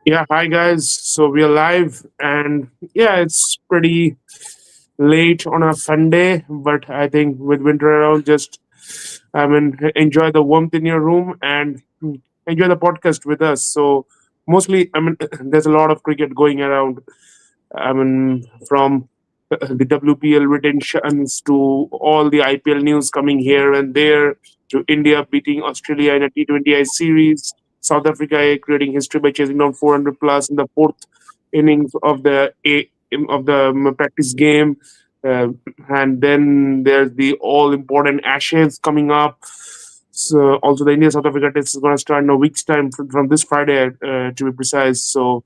Yeah, hi guys. So we are live, and yeah, it's pretty late on a Sunday, but I think with winter around, just enjoy the warmth in your room and enjoy the podcast with us. So mostly, there's a lot of cricket going around. From the WPL retentions to all the IPL news coming here and there, to India beating Australia in a T20I series, South Africa creating history by chasing down 400 plus in the fourth innings of the practice game. Uh, and then there's the all important Ashes coming up. So also the India South Africa test is going to start in a week's time from this Friday, to be precise. So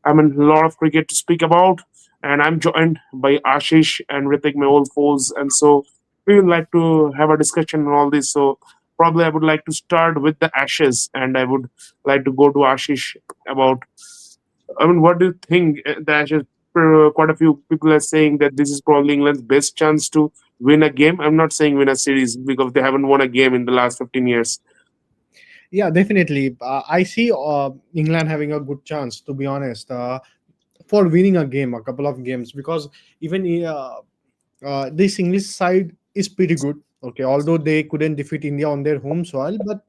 a lot of cricket to speak about, and I'm joined by Ashish and Ritik, my old foes. And so we would like to have a discussion on all this. So probably I would like to start with the Ashes, and I would like to go to Ashish about. What do you think? The Ashes? Quite a few people are saying that this is probably England's best chance to win a game. I'm not saying win a series because they haven't won a game in the last 15 years. Yeah, definitely. I see England having a good chance, to be honest, for winning a game, a couple of games, because even this English side is pretty good. Okay, although they couldn't defeat India on their home soil, but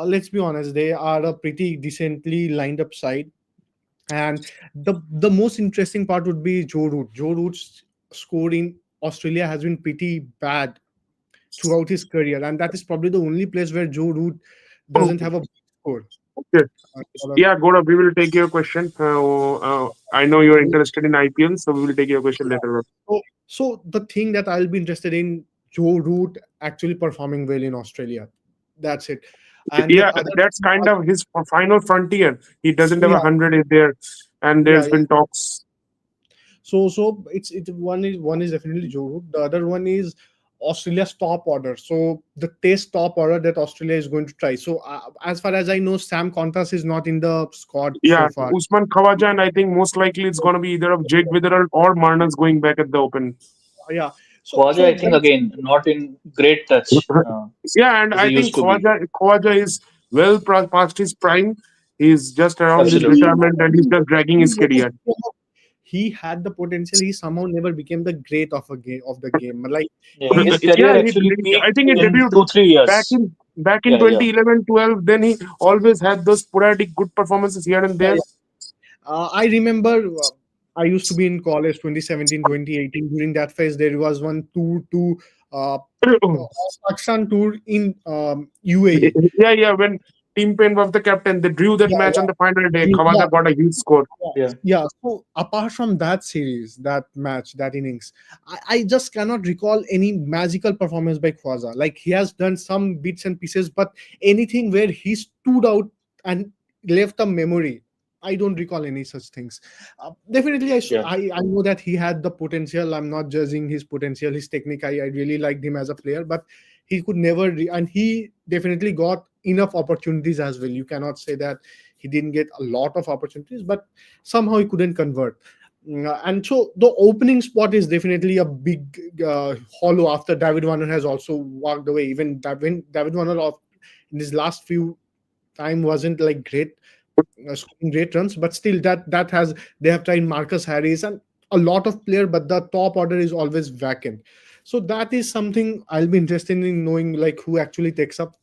let's be honest, they are a pretty decently lined up side. And the most interesting part would be Joe Root. Joe Root's score in Australia has been pretty bad throughout his career, and that is probably the only place where Joe Root doesn't have a big score. Okay. Yeah, Gaurav, we will take your question. I know you're interested in IPL, so we will take your question later on. So the thing that I'll be interested in Joe Root actually performing well in Australia. That's it. And the Yeah, other, that's kind of his final frontier. He doesn't have yeah, 100 in there, and yeah, there's yeah. been talks. So it's one is definitely Joe Root. The other one is Australia's top order. So the test top order that Australia is going to try. So as far as I know, Sam Qantas is not in the squad Yeah, so far. Usman Khawaja, and I think most likely it's going to be either of Jake Witherell or Marnus going back at the Open. Yeah. So Khwaja, I so think that's again, not in great touch Yeah, and as he I think used to be. Khawaja is well past his prime. He's just around his Absolutely. he retirement, and he's just dragging his career. he had the potential. He somehow never became the great of the game. Like Yeah, he's his career Yeah, actually I peaked think he in debuted 2 3 years. back in back in Yeah, yeah. 2011, 12. Then he always had those sporadic good performances here and Yeah, there. yeah. I remember I used to be in college 2017, 2018. During that phase, there was one tour to Pakistan tour in UAE. Yeah, yeah. When Team Paine was the captain, they drew that Yeah, match yeah, on the final day. yeah. Khawaja got a huge score. Yeah. Yeah. Yeah. So apart from that series, that match, that innings, I just cannot recall any magical performance by Khwaja. Like he has done some bits and pieces, but anything where he stood out and left a memory, I don't recall any such things. Definitely, Yeah. I know that he had the potential. I'm not judging his potential, his technique. I really liked him as a player, but he could never, and he definitely got enough opportunities as well. You cannot say that he didn't get a lot of opportunities, but somehow he couldn't convert. And so the opening spot is definitely a big hollow after David Warner has also walked away. Even that when David Warner in his last few time wasn't like great, scoring great runs, but still that has they have tried Marcus Harris and a lot of player, but the top order is always vacant. So that is something I'll be interested in knowing, like who actually takes up.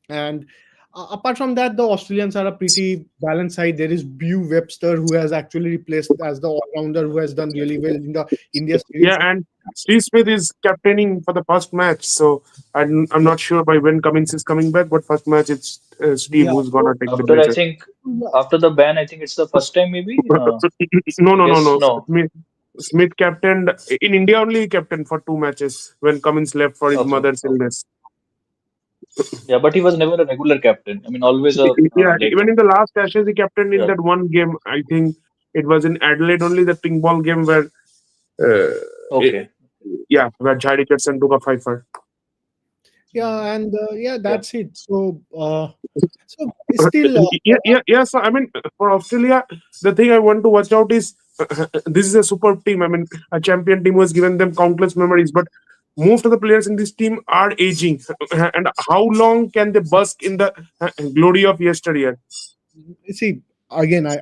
And apart from that, the Australians are a pretty balanced side. There is Bew Webster, who has actually replaced as the all-rounder, who has done really well in the India series. Yeah, and Steve Smith is captaining for the first match. So I'm Yeah, not sure by when Cummins is coming back, but first match it's Steve yeah. who's So, gonna take the After I braces. think yeah, after the ban, I think it's the first time maybe. No, I no, no, guess no. no. Smith captained in India only. He captained for two matches when Cummins left for his Okay. mother's Okay. illness. Yeah, but he was never a regular captain. I mean, always a Yeah, like. even in the last Ashes, he captained in Yeah. that one game. I think it was in Adelaide only, the ping ball game where, uh, it, Okay. yeah, where Jai Richardson took a fifer. yeah, and yeah, Yeah. that's it. So it's still Yeah. So I mean, for Australia, the thing I want to watch out is this is a superb team. I mean, a champion team who has given them countless memories, but most of the players in this team are aging. And how long can they busk in the glory of yesteryear? see. again, I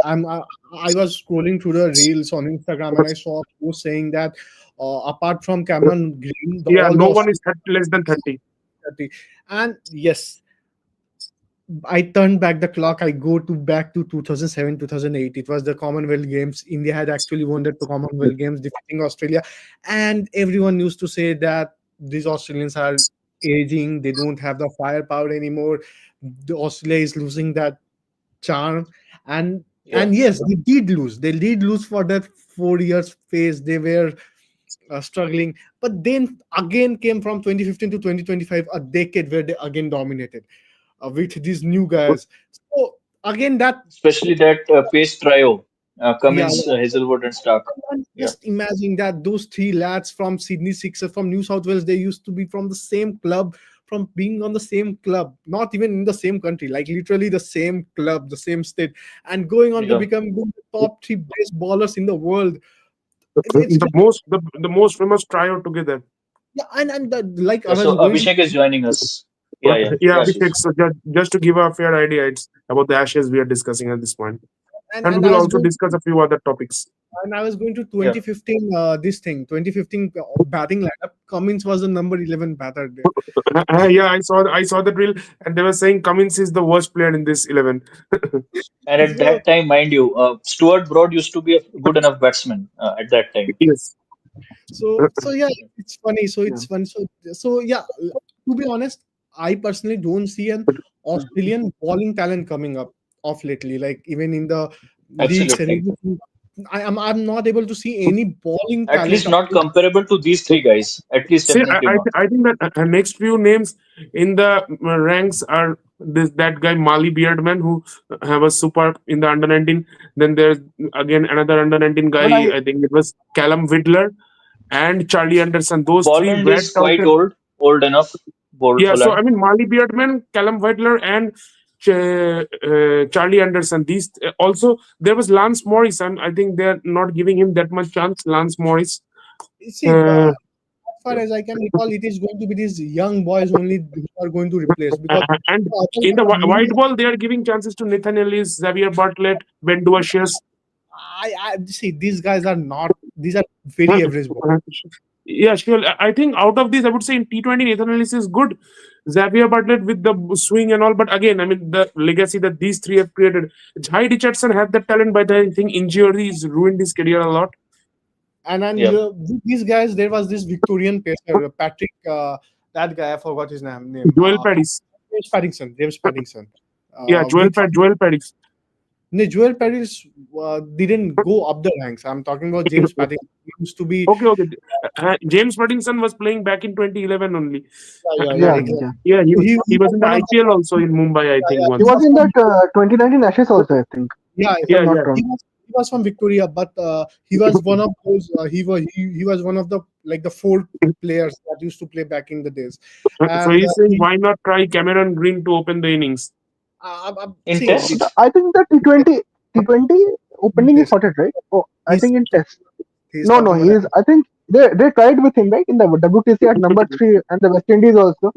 was scrolling through the reels on Instagram and I saw a post saying that apart from Cameron Green, Yeah, all the no one is Australians 30, less than 30. are 30. And yes, I turned back the clock. I go to back to 2007, 2008. It was the Commonwealth Games. India had actually won the Commonwealth Games, defeating Australia. And everyone used to say that these Australians are aging. They don't have the firepower anymore. The Australia is losing that charm. And Yeah. yes, they did lose. They did lose for that 4 years phase. They were struggling. But then again came from 2015 to 2025, a decade where they again dominated with these new guys. So again, that Especially that pace trio, yeah, Cummins, Hazelwood, and Stark. and Yeah. just imagine that those three lads from Sydney Sixers, from New South Wales, they used to be from the same club, from being on the same club, not even in the same country, like literally the same club, the same state, and going on to Yeah. become the top three best ballers in the world. It's The most famous trio together. yeah, and like I Yeah. was So going to, Abhishek is joining us. Yeah. Yeah. Yeah, Yeah, Abhishek. Ashish. So just to give a fair idea, it's about the Ashes we are discussing at this point, and we and I will was also going discuss a few other topics. And I was going to Yeah. 2015, this thing, 2015 batting lineup. Cummins was the number 11 batter there. Yeah, I saw the drill, and they were saying Cummins is the worst player in this 11. And at So, that time, mind you, Stuart Broad used to be a good enough batsman at that time. Yes. so yeah, it's funny. So Yeah. it's fun. So yeah, to be honest, I personally don't see an Australian bowling talent coming up off lately. Like even in the leagues and Absolutely. everything, I'm not able to see any bowling At talent. least not comparable to these three guys. At least See, definitely not. I think that next few names in the ranks are that guy Mali Beardman who have a super in the under 19. Then there's again another under 19 But guy. I I think it was Callum Whittler and Charlie Anderson. Those three Bolland were is quite touted. old enough. Yeah, so I Bolland. mean Mali Beardman, Callum Whittler, and Charlie Anderson. These also there was Lance Morris. I think they're not giving him that much chance. Lance Morris. See, Uh, as far as I can recall, it is going to be these young boys only who are going to replace because and others in the are white really. ball, they are giving chances to Nathan Ellis, Xavier Bartlett, Ben Duacius. I see these guys are not. These are very average boys. Yeah, sure. I think out of these, I would say in T20, Nathan Ellis is good. Xavier Bartlett with the swing and all, but again, I mean the legacy that these three have created. Jai Richardson had that talent, but I think injuries ruined his career a lot. And Yeah. with these guys, there was this Victorian pacer, Patrick. That guy, I forgot his name. Joel Paris. James Paddington. James Paddington. Yeah, With Joel Paris. no, Joel Paris didn't go up the ranks. I'm talking about James Paddington. He used to be. Okay, okay. James Pattinson was playing back in 2011 only. Yeah, yeah, exactly. yeah. Yeah, He he was was in the one of the. IPL also in Mumbai, I think He He once. was was in from. that 2019 Ashes also, I think, Yeah, if yeah. I'm Yeah, not yeah. wrong. He was from Victoria, but he was one of those. He was one of the like the four players that used to play back in the days, So and he's saying, he why not try Cameron Green to open the innings? In see Test, I think the T20 opening is this. sorted, right? Oh, I He's think in Test. he's No, no, talking he about is. I think they tried with him, right, in the WTC at number three and the West Indies also.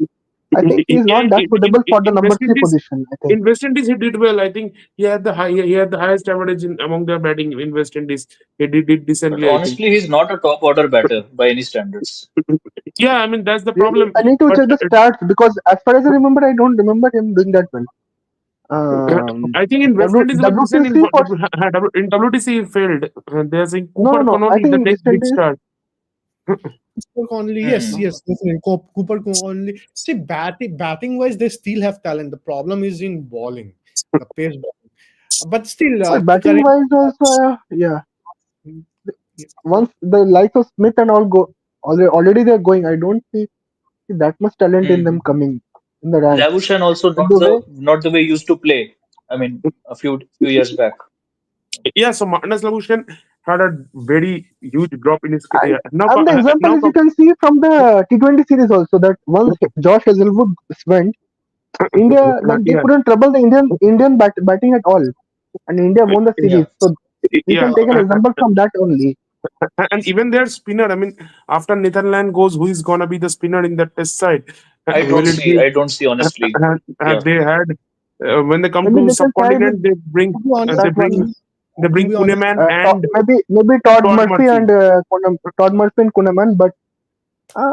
I think he is Yeah, not that suitable for the in number West three Indies, position. I think. he did well. I think he had the highest average among their batting in West Indies. He did but decently, I think. honestly, he's not a top order batter by any standards. Yeah, I mean that's the Really, problem. I need to But check the stats because as far as I remember, I don't remember him doing that well. I think in West Indies he was decent. WTC for In WTC he failed. There's in no, no, Cooper no. I Connolly, think the in next West big Indies. star. Cooper Conley. Yes, Hmm. yes, definitely. Cooper Conley. See, batting wise, they still have talent. The problem is in bowling, the pace bowling. But still, But batting current. wise also, yeah. Yeah. Once the likes of Smith and all go already they're going. I don't see that much talent in them Hmm. coming in the ranks. Labuschagne also But not the way the way he used to play. I mean, a few years back. Yeah, so Martinez Labuschagne had a very huge drop in his and career. and the example is you can see from the T20 series also that once Josh Hazelwood went, India then they Yeah, couldn't trouble the Indian batting at all, and India won the Yeah. series. So we yeah. can take an example from that only. And even their spinner, I mean, after Nathan Land goes, who is gonna be the spinner in that test side? Will it be? I don't see honestly. Yeah. They had. When they come Maybe to they can try with subcontinent, they bring To be honest, they that one. bring they to bring be honest, Kuneman and Maybe Todd Todd Murphy Murphy. and Todd Murphy and Kunaman, but uh,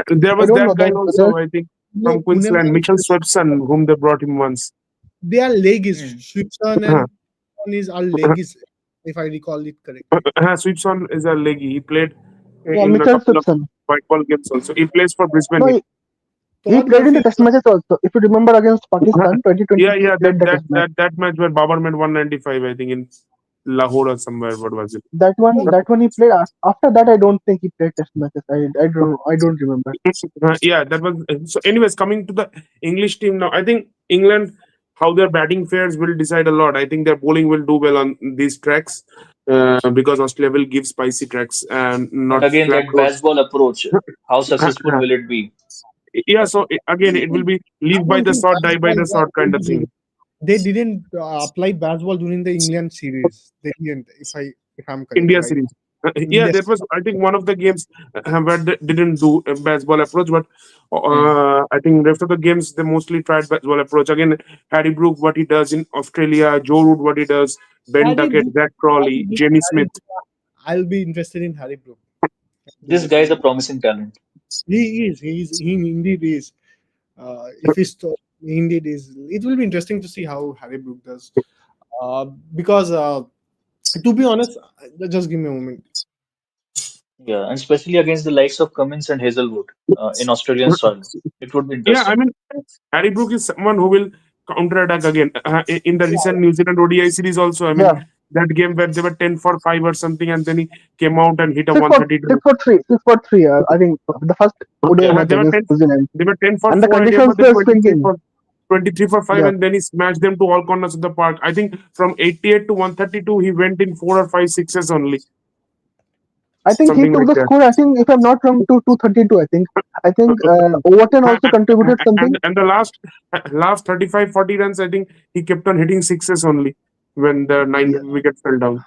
There I was don't know that guy that whether also, I think, from Queensland, Kuhneman, Mitchell Swepson, whom they brought him once. their leg is Hmm. Swipson and one is our leg is, if I recall it correctly. Swepson is a leggy. He played yeah, in a Mitchell couple of Simpson. white ball games also. He plays for No, Brisbane. he Todd played in Murphy the is test matches also. If you remember against Pakistan Yeah, 2023, he yeah, that played the that test match. that that match where Babar made 195, I think, in Lahore or somewhere. What was it? That one he played. After that, I don't think he played test matches. I don't remember. Yeah, that was. So. Anyways, coming to the English team now, I think England, how their batting fares will decide a lot. I think their bowling will do well on these tracks because Australia will give spicy tracks and But not again, flat that roads. baseball approach, how successful will it be? Yeah, so again, it will even, be I live by don't the think sword, die by baseball the sword kind of thing. they didn't apply baseball during the England series. They didn't, if I'm correct, India right? series. Yeah, India that was I think one of the games where they didn't do a baseball approach, but Hmm. I think rest of the games they mostly tried baseball approach. Again, Harry Brook what he does in Australia, Joe Root what he does, Ben Harry Duckett, Brook, Zach Harry Crawley, Brook, Jamie Harry Smith. Brook. I'll be interested in Harry Brook. Be This guy interested is a in. promising talent. He indeed is. If he's he indeed is, it will be interesting to see how Harry Brook does. Uh, because to be honest, just give me a moment. Yeah, and especially against the likes of Cummins and Hazelwood in Australian soil. It would be Yeah, I interesting. mean Harry Brook is someone who will counter attack again. In the Yeah, recent New Zealand ODI series also, I mean Yeah, that game where they were 10 for 5 or something, and then he came out and hit a six for 132. 6 for 3, 6 for 3. I think the first ODI match They were against 10 New Zealand, they were 10 for and the 4. I conditions remember the were 23 swinging. for 23 for 5, Yeah, and then he smashed them to all corners of the park. I think from 88 to 132 he went in 4 or 5 sixes only, I think he something took like the that. score. I think if I'm not wrong, to 232. I think Overton also contributed something. And the last 35-40 runs, I think he kept on hitting sixes only when the ninth Yeah, wicket fell down.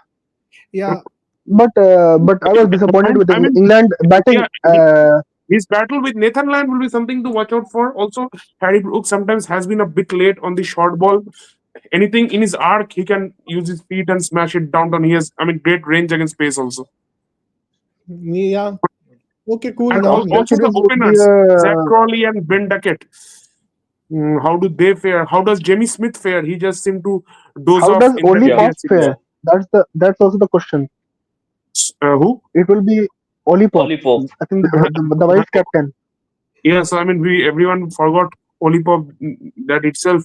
yeah. but I was disappointed And with I mean, England batting. yeah, his battle with Nathan Lyon will be something to watch out for. Also, Harry Brooks sometimes has been a bit late on the short ball. Anything in his arc, he can use his feet and smash it down. He has, I mean, great range against pace also. Yeah. Okay, cool. And But Now Australia let's also the series would be openers, Zach Crawley and Ben Duckett. How do they fare? How does Jamie Smith fare? He just seemed to doze how off does in that Oli Yeah, India Pop series. yeah. fare? That's also the question. Who? It will be Oli Pop. Ollie Pope. I think the vice captain. Yeah, so I mean, we everyone forgot Olipop. That itself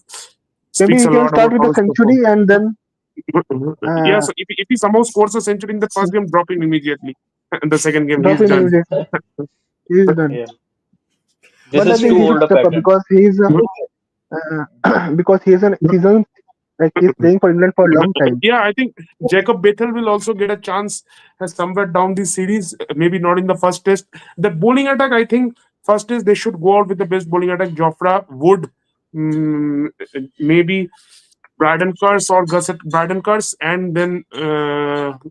Maybe speaks he a can lot start about with how a he's performed. century and then Yeah, uh, so if he somehow scores a century in the first game, drop him immediately. And the second game, drop he's him done. immediately. He is done. Yeah. This But I is okay. think too he Cool. should old a step up pattern. because because he's like he's playing for England for a long time. Yeah, I think Jacob Bethel will also get a chance somewhere down the series. Maybe not in the first test. The bowling attack, I think, first is they should go out with the best bowling attack. Jofra Wood, mm, maybe Braden Curse or Braden Curse, and then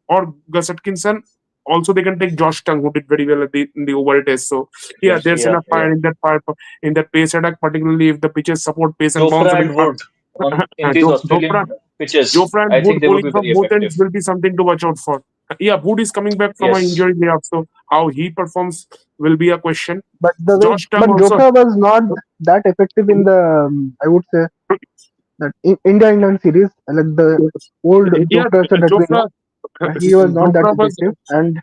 or Gus Atkinson. Also, they can take Josh Tongue, who did very well in the overall test. So, yeah, Yes, there's yeah, enough yeah. fire in that pace attack, particularly if the pitches support pace and bounce. I Jofra mean, and Wood on in these Jofra Australian pitches, Jofra and I Wood think they would bowling be from very both ends effective. will be something to watch out for. Yeah, Wood is coming back from an Yes. injury layoff, so how he performs will be a question. Josh Tongue But also. Jofra was not that effective in the I would say that India England series, like the old Yeah, Jofra that we know. Jofra. He was not that Jofra was. effective, and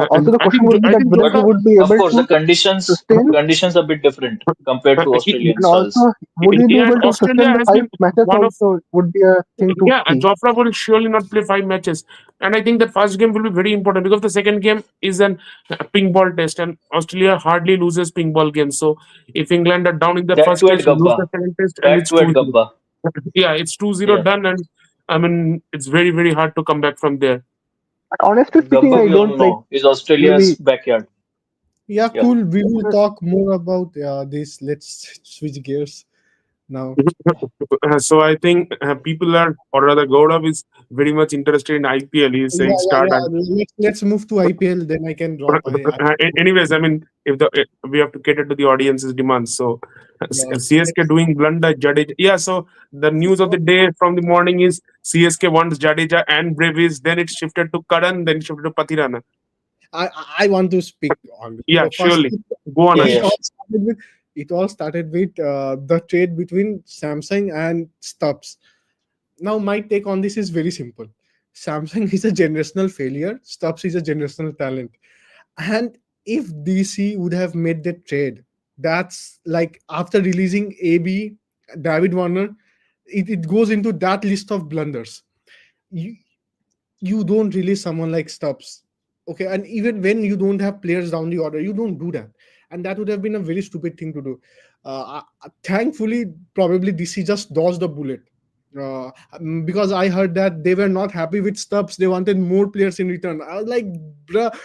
also the I question think would be that whether But he Jofra. would be of able course, the to sustain, conditions are a bit different compared to Australian and soils. also would he be Yeah, and able to sustain Australia the has five been matches one of. also would be a thing to Yeah, see. Jofra will surely not play 5 matches, and I think the first game will be very important because the second game is an ping ball test, and Australia hardly loses ping ball games. So if England are down in the That first too at test, we lose the Gabba. second test, and That it's too at 2-0. Gabba. Yeah, it's 2-0 Yeah. done, and I mean it's very very hard to come back from there. But honestly And speaking, Gabba, I we all don't like know, is Australia's maybe backyard. Yeah, Yeah. cool. We will talk more about this. Let's switch gears now. So I think people are, or rather, Gaurav is very much interested in IPL. He's saying Yeah, yeah, start. yeah. Let's move to IPL. Then I can drop. I Anyways, I mean, if we have to cater to the audience's demands, so CSK doing blunder. Jadeja. Yeah. So the news of the day from the morning is CSK wants Jadeja and Brevis. Then it shifted to Karan. Then shifted to Patirana. I want to speak on this. Yeah. So first, Surely. Go on, Yeah, it yeah. Ashish. all started with the trade between Samsung and Stubbs. Now, my take on this is very simple. Samsung is a generational failure. Stubbs is a generational talent. And if DC would have made that trade, that's like after releasing AB, David Warner, it goes into that list of blunders. You, you don't release someone like Stubbs. Okay, and even when you don't have players down the order, you don't do that. And that would have been a very stupid thing to do. Thankfully, probably DC just dodged the bullet. Because I heard that they were not happy with Stubbs, they wanted more players in return. I was like, bruh,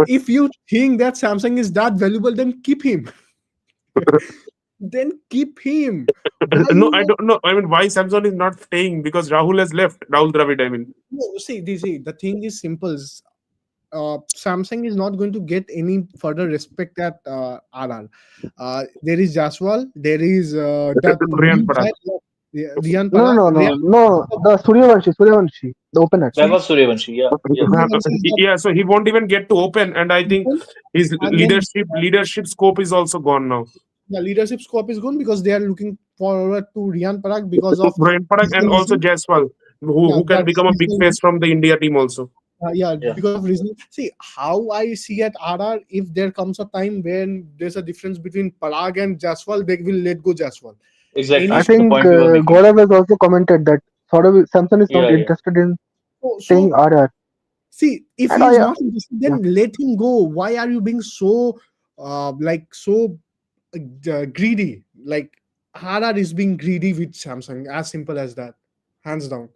if you think that Samsung is that valuable, then keep him. Then keep him. Why No, you I want? don't know. I mean, why Samson is not staying? Because Rahul has left. Rahul Dravid, I mean. No, see, the thing is simple. Samsung is not going to get any further respect at RR. There is Jaswal, there is that Riyan new Parag. guy, Riyan No, Parag. no, no, no, no. The Suryavanshi, the openers. Vaibhav Suryavanshi. Yeah, yeah. Suryavanshi is the Yeah, so he won't even get to open, and I think people, his and then leadership scope is also gone now. the leadership scope is gone because they are looking forward to Riyan Parag because of Brian Parag his and also reason. Jaiswal, Yeah, who can that's become a big reason. face from the India team also. Yeah, Yeah. because of reason. See, how I see at RR, if there comes a time when there's a difference between Parag and Jaswal, they will let go Jaswal. Exactly. Any I This is the think point we were making. Gaurav has also commented that sort of Samson is not Yeah, yeah. interested in staying so RR. see, if And he is I, not interested, yeah, then let him go. Why are you being so so greedy? Like RR is being greedy with Samsung, as simple as that, hands down.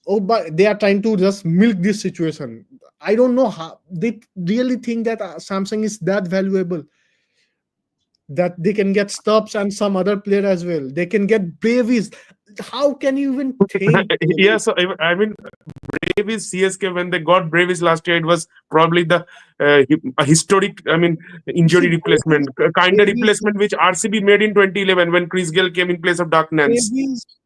Oh, but they are trying to just milk this situation. I don't know how they really think that Samsung is that valuable that they can get Stubbs and some other player as well. They can get Bravies. How can you even think? Yeah, so I mean, Bravis CSK when they got Bravis last year, it was probably the a historic. I mean, See, injury replacement, kind of Bravies, replacement which RCB made in 2011 when Chris Gayle came in place of Dark Nance.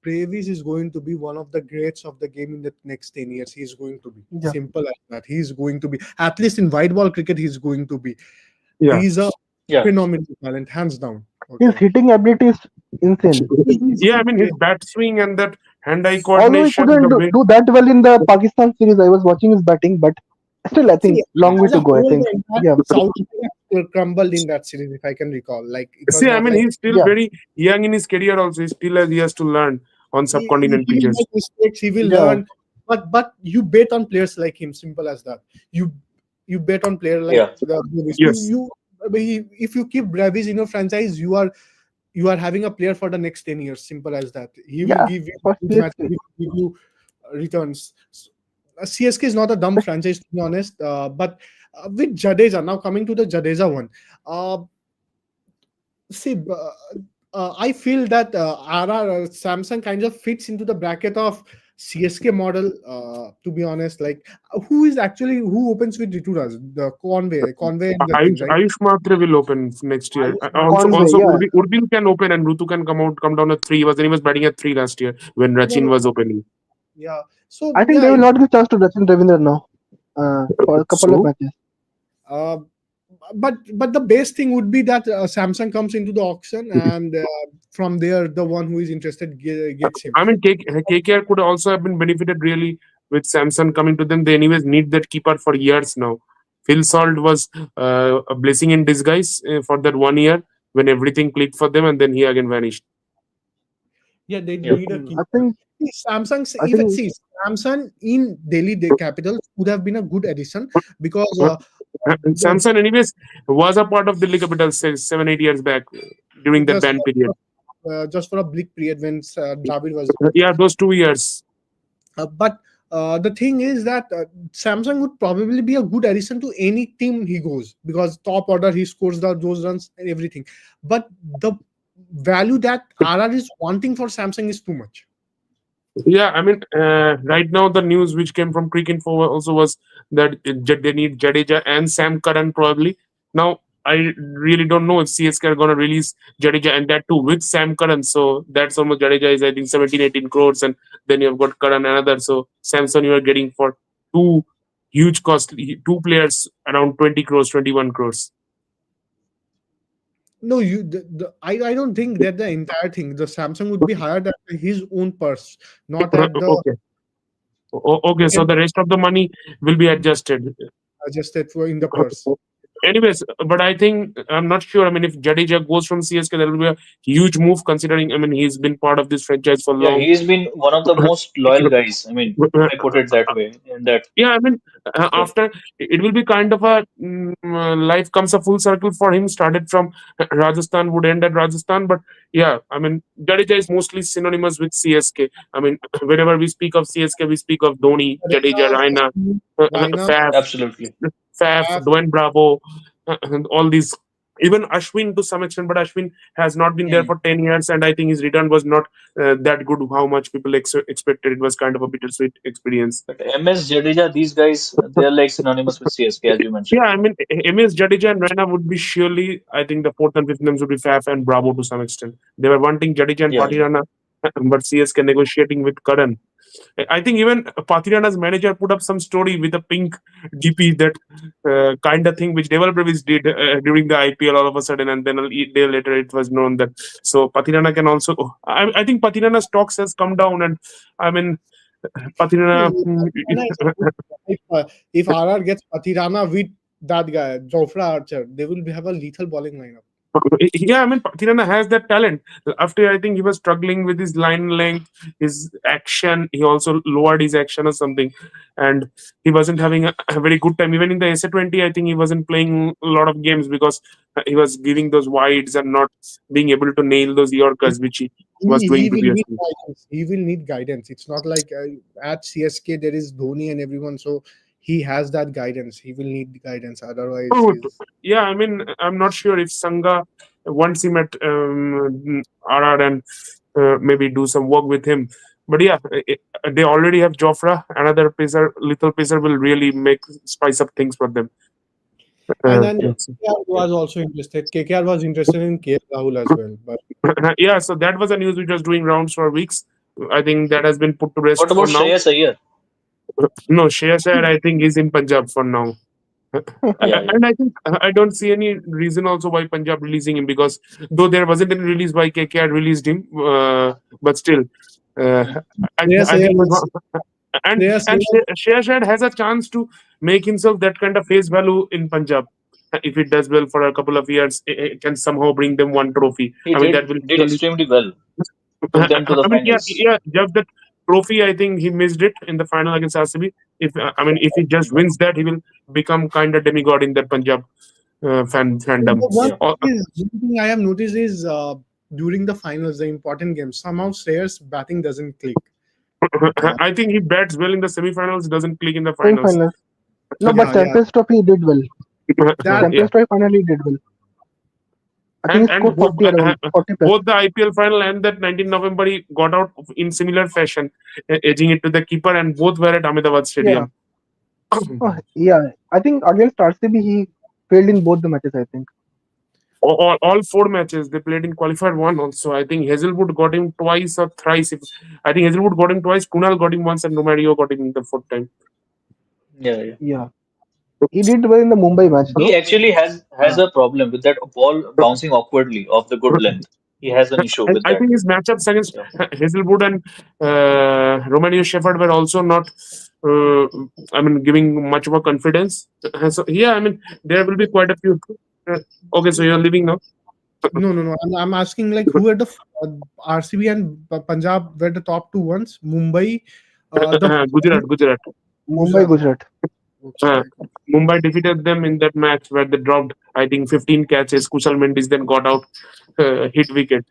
Bravies is going to be one of the greats of the game in the next 10 years. He's going to be yeah, simple as that. He's going to be, at least in white ball cricket, he's going to be. Yeah. He's a Yeah. phenomenal talent, hands down. his Okay. hitting ability is insane. He's Yeah, I mean his bat swing and that hand-eye Although he coordination, couldn't the way. do that well in the Pakistan series, I was watching his batting, but still, I see, think long way as a to go. I whole, think, the entire yeah, South Africa crumbled in that series, if I can recall. Like, it was See, I not mean like he's still yeah, very young in his career. Also, he has to learn on subcontinent he will pitches. make mistakes, he will yeah, learn. But you bet on players like him, simple as that. You you bet on player like Yeah. the Bravis. Yes. If you keep Bravis in your franchise, you are having a player for the next 10 years, simple as that. He will yeah. give you For good matches, CSK, he will give you returns. CSK is not a dumb franchise, to be honest. But with Jadeja, now coming to the Jadeja one, uh, see, I feel that Samsung kind of fits into the bracket of CSK model. To be honest, like who opens with Rituras? The Conway and the thing, right? Ayush Matre will open next year. Ayush Also, Matre. Conway, also yeah, Urbin can open and Rutu can come down at three. He was batting at three last year when No, Rachin no, was opening. yeah. So I think yeah, they will not give chance to Rachin Ravindra now for a couple of So matches. uh, but the best thing would be that Samsung comes into the auction, and from there, the one who is interested gets him. I mean, KKR could also have been benefited really with Samson coming to them. They anyways need that keeper for years now. Phil Salt was a blessing in disguise for that 1 year when everything clicked for them, and then he again vanished. Yeah, they Yeah. need a I keeper. think, See, I think, Samsung in Delhi Capitals would have been a good addition because the, Samson, anyways, was a part of Delhi Capitals 7 8 years back during that just ban period. just for a bleak period when Dravid was there. Yeah, those 2 years. But the thing is that Samsung would probably be a good addition to any team he goes because top order he scores those runs and everything. But the value that RR is wanting for Samsung is too much. Yeah, I mean, right now the news which came from Cricinfo also was that they need Jadeja and Sam Curran probably. Now, I really don't know if CSK are gonna release Jadeja, and that too with Sam Curran. So that's almost Jadeja is I think 17, 18 crores, and then you've got Curran another. So Samson you are getting for two huge cost, two players around 20 crores, 21 crores. No, I don't think that the entire thing, the Samsung would be hired at his own purse, not at the Okay. Okay, so the rest of the money will be adjusted. adjusted for in the purse. Anyways, but I think I'm not sure. I mean, if Jadeja goes from CSK, that will be a huge move considering. I mean, he's been part of this franchise for Yeah, long. he's been one of the most loyal guys. I mean, if I put it that way, in that. Yeah, I mean, But after it will be kind of a life comes a full circle for him. Started from Rajasthan, would end at Rajasthan, but yeah, I mean, Jadeja is mostly synonymous with CSK. I mean, whenever we speak of CSK, we speak of Dhoni, Jadeja, Raina, Raina, Ashwin, Raina, Faf, absolutely. Faf, Faf, Dwayne Bravo, and all these. Even Ashwin to some extent, but Ashwin has not been there Hmm. for 10 years, and I think his return was not that good. How much people expected. It was kind of a bittersweet experience. But MS Jadeja, these guys, they're like synonymous with CSK, as you Yeah, mentioned. I mean, MS Jadeja and Raina would be surely, I think the fourth and fifth names would be Faf and Bravo to some extent. They were wanting Jadeja and Yeah, yeah. Patirana, but CSK negotiating with Karan. I think even Patirana's manager put up some story with a pink DP that kind of thing which Deval Brevis did during the IPL all of a sudden, and then a day later it was known that. So Patirana can also. I think Patirana's stocks has come down, and I mean, no, Patirana. Raina is a good if RR gets Patirana with that guy, Jofra Archer, they will have a lethal bowling lineup. Yeah, I mean, Tirana has that talent. After I think he was struggling with his line length, his action. He also lowered his action or something, and he wasn't having a very good time. Even in the SA20, I think he wasn't playing a lot of games because he was giving those wides and not being able to nail those Yorkers, which he was He doing will need previously. guidance. He will need guidance. It's not like at CSK there is Dhoni and everyone, so he has that guidance. He will need guidance. Otherwise, Oh, he's yeah, I mean, I'm not sure if Sangha wants him at RR and maybe do some work with him. But yeah, they already have Jofra. Another pacer, little pacer will really make spice up things for them. and then Yeah, Let's see. KKR yeah. was also interested. KKR was interested in KL Rahul as well, but Yeah, so that was a news which was doing rounds for weeks. I think that has been put to rest What for about now. Shreyas Iyer? No, Share, I think, is in Punjab for now. Yeah, yeah. And I think I don't see any reason also why Punjab releasing him because though there wasn't any release why KKR released him, but still, uh, Hmm. I think he was Shreyas and Iyer, Shehzad has a chance to make himself that kind of face value in Punjab. If it does well for a couple of years, it can somehow bring them one trophy. He I mean, that will did surely. extremely well. Took them to the I mean, yeah, finals. yeah, just that trophy. I think he missed it in the final against RCB. If I mean, if he just wins that, he will become kind of demigod in that Punjab fandom. the one Yeah. one thing I have noticed is during the finals, the important games, somehow Shreyas batting doesn't click. Uh, I think he bats well in the semifinals, doesn't click in the finals. Semi-finals. No, but yeah. Champions Trophy he did well. That Yeah, Champions Trophy finally he did well. I think he and scored 40 around 40 plus. both the IPL final and that 19 November he got out in similar fashion, edging it to the keeper, and both were at Ahmedabad Yeah. Stadium. Oh, yeah. I think against RCB he failed in both the matches. I think. All four matches they played in qualifier one also. I think Hazelwood got him twice or thrice. If I think Hazelwood got him twice, Kunal got him once, and Romario got him the fourth time. Yeah, yeah. Yeah. He did well in the Mumbai match He though. actually has uh, a problem with that ball bouncing awkwardly off the good length. He has an issue with I that. think his matchups against Yeah. Hazelwood and Romario Shepherd were also not. Uh, I mean, giving much of a confidence. So yeah, I mean, there will be quite a few. Uh, okay, so you're leaving now. no. I'm asking like who are the RCB and Punjab were the top two ones. Mumbai, the Gujarat. Mumbai Gujarat. Gujarat. Uh, Okay. Mumbai defeated them in that match where they dropped, I think, 15 catches. Kushal Mendis then got out, hit wicket.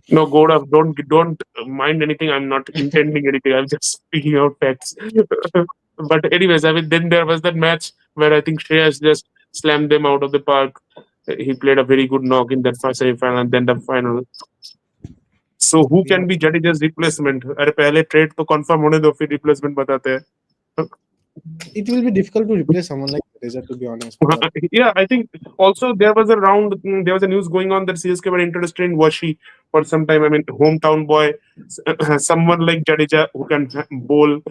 No, Goda, don't mind anything. I'm not intending anything. I'm just speaking out facts. But anyways, I mean, then there was that match where I think Shreyas just slammed them out of the park. He played a very good knock in that first semi-final and then the final. So who Yeah. can be Jadeja's replacement? अरे पहले trade तो confirm होने दो फिर replacement बताते हैं. It will be difficult to replace someone like Jadeja, to be honest. But Yeah, I think also there was a there was a news going on that CSK were interested in Washi for some time. I mean, hometown boy, someone like Jadeja who can bowl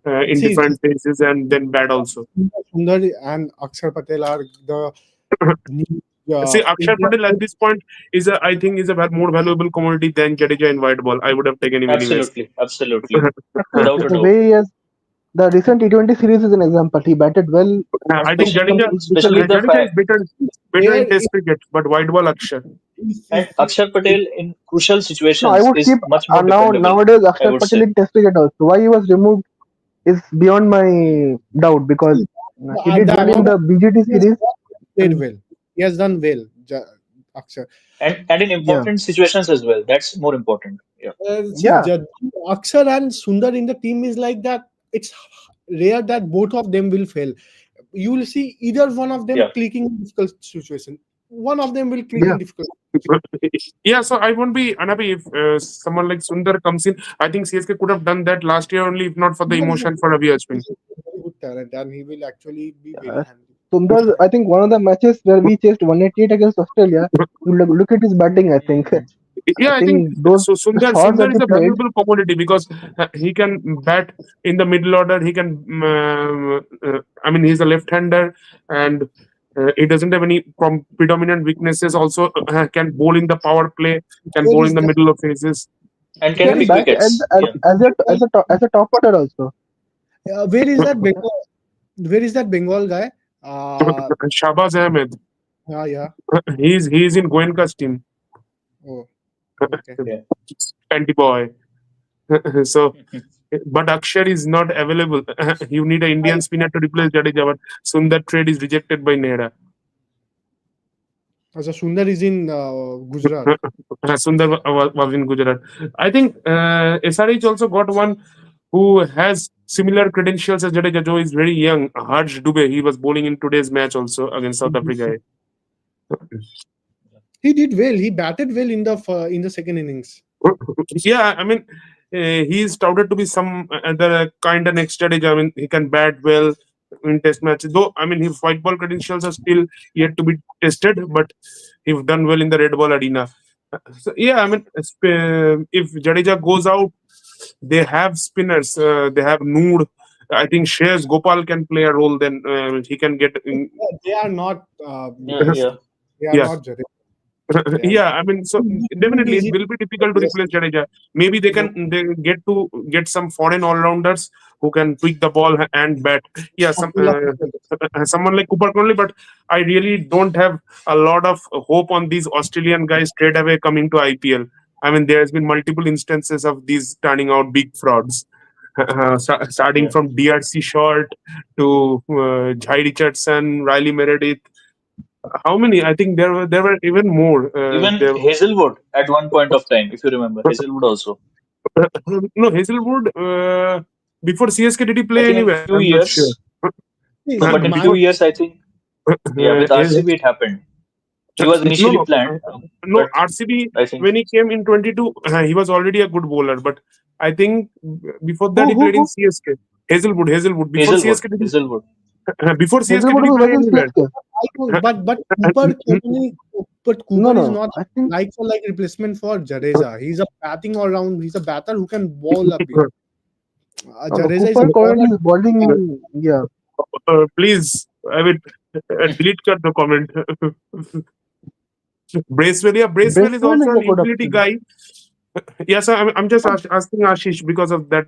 in see, different phases and then bat also. Sundar and Akshar Patel are the new See, Akshar India. Patel at this point I think, is a more valuable commodity than Jadeja in white ball. I would have taken him anyways. Absolutely, absolutely, See, without a the doubt. way he has the recent T20 series is an example. He batted well I think Especially, Jadeja, especially the Jadeja is fact, better in There, Test cricket, but white ball Akshar. and if Akshar Patel in crucial No, I situations would is keep much more now dependable, nowadays I Akshar would Patel say. in Test cricket also. Why he was removed is beyond my doubt because he did the well in amount of the BGT he has series played and well, he has done well, Akshar. And in yeah, important situations as well. That's more important. Yeah, See, yeah, Akshar and Sundar in the team is like that. It's rare that both of them will fail. You will see either one of them yeah. clicking in difficult situation. One of them will click yeah. in difficult situation. Yeah, so I won't be unhappy if someone like Sundar comes in. I think CSK could have done that last year only, if not for the Sundar is emotion for Ravi a Ashwin. very good talent, and he will actually be very Uh, handy. Sundar, I think one of the matches where we chased 188 against Australia, you look at his batting. I think Mm. I Yeah, I think think those so. shots Sundar that is he a played. valuable commodity because he can bat in the middle order. He can, I mean, he's a left-hander and he doesn't have any predominant weaknesses. Also, can bowl in the power play, can Where bowl in is the that? middle of phases. And He can Where can is pick bat wickets. Yeah. as a top order also. where is that Bengal? Where is that Bengal guy? Shahbaz Ahmed, Yeah. he's in Goenka's team. Oh, okay. Yeah. Anti boy. So, but Akshar is not available. You need an Indian spinner to replace Jadeja, but Sundar trade is rejected by Nehra. So Sundar is in Gujarat. Sundar was in Gujarat. I think SRH also got one who has similar credentials as Jadeja. Joe is very young. Harsh Dubey. He was bowling in today's match also against South Africa. He did well. He batted well in the second innings. Yeah, I mean, he's touted to be some other kind of next strategy. I mean, he can bat well in test matches. Though, I mean, his white ball credentials are still yet to be tested, but he's done well in the red ball arena. So, yeah, I mean, if Jadeja goes out, they have spinners. They have Noor. I think Shreyas Gopal can play a role. Then he can get in. They are not. Yeah, yeah. They are Yeah. not Jadeja. They are Yeah, I mean, so not definitely it easy. will be difficult to replace Jadeja. Maybe they get some foreign all rounders who can tweak the ball and bat. Yeah, someone like Cooper Conley, but I really don't have a lot of hope on these Australian guys straight away coming to IPL. I mean, there has been multiple instances of these turning out big frauds. Starting Yeah. from DRC Short to Jai Richardson, Riley Meredith. How many? I think there were even more. Even Hazelwood at one point of time, if you remember, Hazelwood also. No, Hazelwood. Before CSK, did he I play think in anywhere? few I'm not sure. years, See, but in my few years, I think, yeah, with Yes. RCB it happened. He was No, initially no, planned, no. but RCB I think when he came in 22, he was already a good bowler. But I think before that he played in Who? CSK. Hazelwood. Before Hazelwood, CSK, did he, Hazelwood. before CSK Hazelwood did he was play in anywhere? CSK. I don't, but No, Cooper is no. not I think like for like replacement for Jadeja. He's a batting all round. He's a batter who can bowl a bit. no, no. Jadeja is a Cooper bowler. currently is bowling. Yeah, Please, I will delete cut the comment. Bracewell, yeah, Bracewell is Bracewell also is an a good utility option. guy. Yes, I'm just asking Ashish because of that.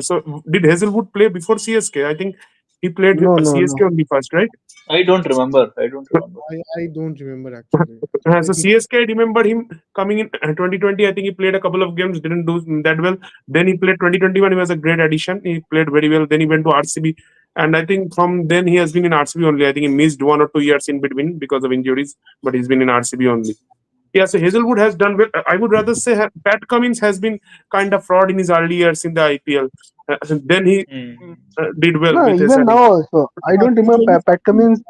So, did Hazelwood play before CSK? I think he played No, no, CSK no. only first, right? I don't remember. I don't remember. I don't remember actually. So Maybe CSK, I remember him coming in 2020. I think he played a couple of games, didn't do that well. Then he played 2021. He was a great addition. He played very well. Then he went to RCB, and I think from then he has been in RCB only. I think he missed 1 or 2 years in between because of injuries, but he's been in RCB only. Yeah, so Hazelwood has done well. I would rather say Pat Cummins has been kind of fraud in his early years in the IPL. Then he Hmm. did well No, with even now SRH. also. I don't remember Pat Cummins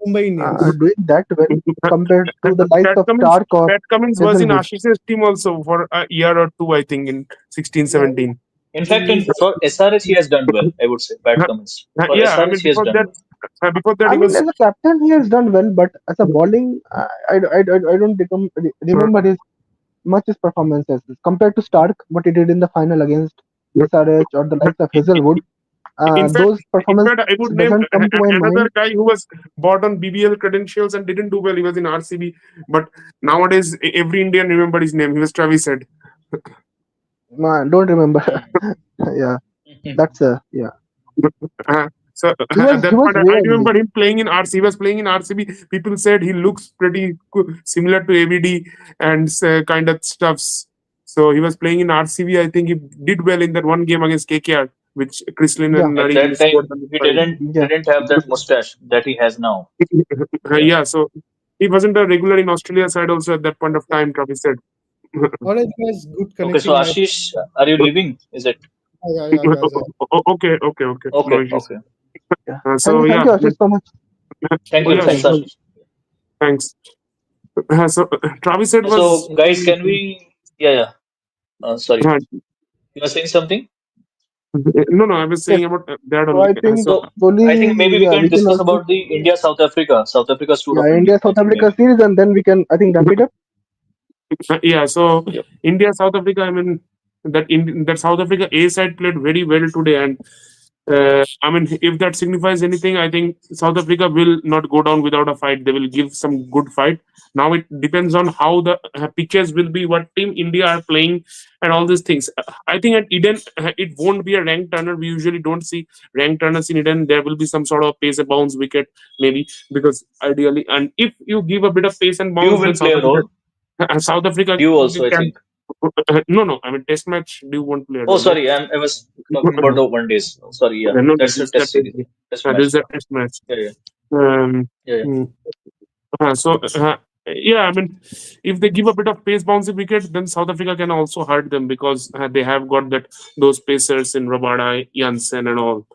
Mumbai Indians. doing that well compared to the likes Pat of Cummins, Stark or Pat Cummins was in Hazelwood. Ashish's team also for a year or two, I think, in 16, Yeah, 17. In fact, He is for SRH, he has done well, I would say. Bad comments. For Yeah, I mean SRH, he has done well. before that I he mean, was as a captain, he has done well, but as a bowling, I don't remember his much his performances compared to Stark, what he did in the final against SRH or the likes of Hazelwood. in fact, Those performances I would name doesn't come to my another mind. guy who was bought on BBL credentials and didn't do well. He was in RCB, but nowadays every Indian remembered his name. He was Travis Head. Man, don't remember. Hmm. Yeah, that's yeah. So at He that was point, I really remember him playing in RCB. He was playing in RCB. People said he looks pretty similar to AVD and kind of stuffs. So he was playing in RCB. I think he did well in that one game against KKR, which Chrislin yeah and At Nari that scored time, on the he five. yeah. didn't have that mustache that he has now. Yeah. Yeah, so he wasn't a regular in Australia side also at that point of time, Travis said. already has good Okay, so connecting line. Ashish, are you leaving? Is it? Yeah, yeah, guys. Okay, no Okay, issues. okay. Yeah. So Thank yeah, you, Ashish, so much Thank for you. the yeah, Thanks, session. sure. Ashish. Thanks. So Travis said So, was guys, can we? Yeah, yeah. Sorry, uh, you were saying something? no, I was Yes. saying about that So only. I think So, I think slowly, maybe we yeah, can we can discuss also, about the India South Africa. South Africa's tour yeah, opening. India I South think Africa maybe. series, and then we can, I think, wrap it up. Yeah, so Yep. India, South Africa. I mean that South Africa A side played very well today, and I mean if that signifies anything, I think South Africa will not go down without a fight. They will give some good fight. Now it depends on how the pitches will be, what team India are playing, and all these things. I think at Eden it won't be a rank turner. We usually don't see rank turners in Eden. There will be some sort of pace and bounce wicket maybe because ideally, and if you give a bit of pace and Dew bounce, then will play a role. South Africa Dew also, I can. think. No. I mean, Test match. Do won't play a Oh, role, right? sorry, I was talking about the one days. Sorry, yeah, No, that's a this is the test series, test this match. is a Yeah, Test match. yeah, yeah, Um, yeah, yeah. mm, so yeah, I mean, if they give a bit of pace bouncy wicket, then South Africa can also hurt them because they have got that those pacers in Rabada, Jansen, and all.